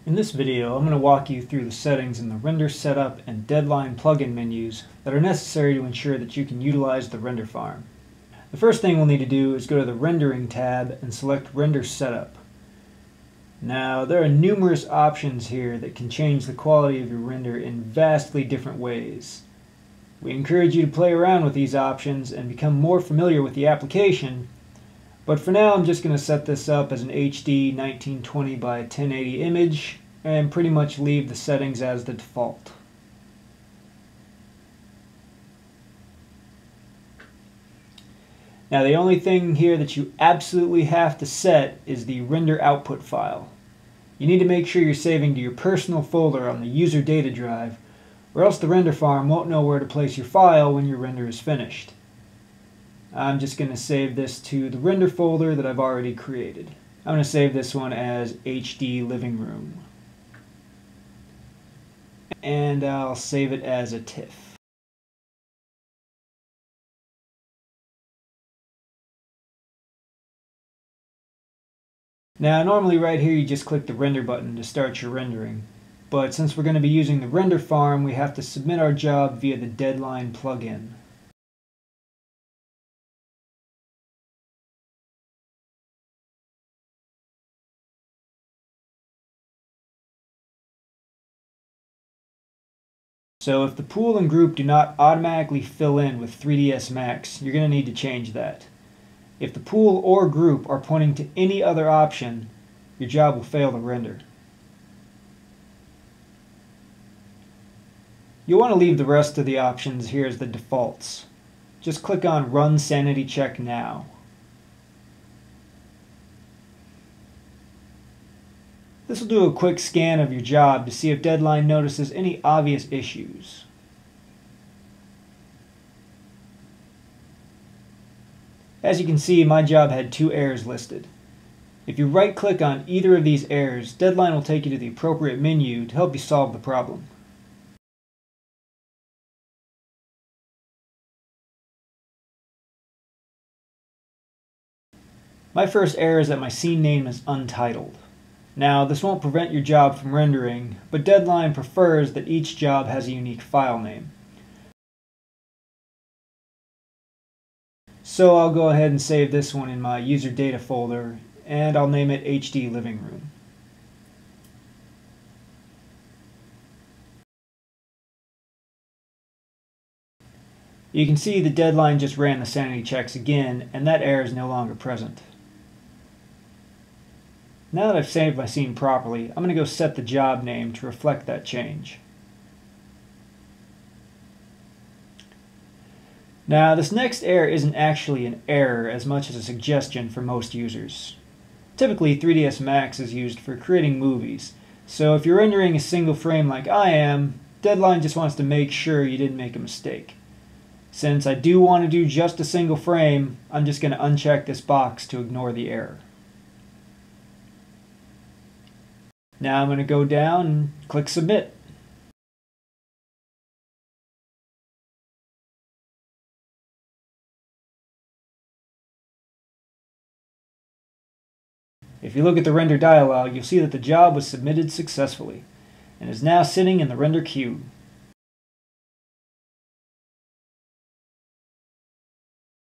In this video, I'm going to walk you through the settings in the Render Setup and Deadline plugin menus that are necessary to ensure that you can utilize the render farm. The first thing we'll need to do is go to the Rendering tab and select Render Setup. Now, there are numerous options here that can change the quality of your render in vastly different ways. We encourage you to play around with these options and become more familiar with the application, but for now I'm just going to set this up as an HD 1920 by 1080 image and pretty much leave the settings as the default. Now the only thing here that you absolutely have to set is the render output file. You need to make sure you're saving to your personal folder on the user data drive, or else the render farm won't know where to place your file when your render is finished. I'm just going to save this to the render folder that I've already created. I'm going to save this one as HD Living Room. And I'll save it as a TIFF. Now normally right here you just click the render button to start your rendering, but since we're going to be using the render farm, we have to submit our job via the Deadline plugin. So if the pool and group do not automatically fill in with 3dsMax, you're going to need to change that. If the pool or group are pointing to any other option, your job will fail to render. You'll want to leave the rest of the options here as the defaults. Just click on Run Sanity Check Now. This will do a quick scan of your job to see if Deadline notices any obvious issues. As you can see, my job had 2 errors listed. If you right-click on either of these errors, Deadline will take you to the appropriate menu to help you solve the problem. My first error is that my scene name is untitled. Now, this won't prevent your job from rendering, but Deadline prefers that each job has a unique file name. So I'll go ahead and save this one in my user data folder, and I'll name it HD Living Room. You can see the Deadline just ran the sanity checks again, and that error is no longer present. Now that I've saved my scene properly, I'm going to go set the job name to reflect that change. Now, this next error isn't actually an error as much as a suggestion for most users. Typically, 3dsMax is used for creating movies, so if you're rendering a single frame like I am, Deadline just wants to make sure you didn't make a mistake. Since I do want to do just a single frame, I'm just going to uncheck this box to ignore the error. Now I'm going to go down and click Submit. If you look at the render dialog, you'll see that the job was submitted successfully and is now sitting in the render queue.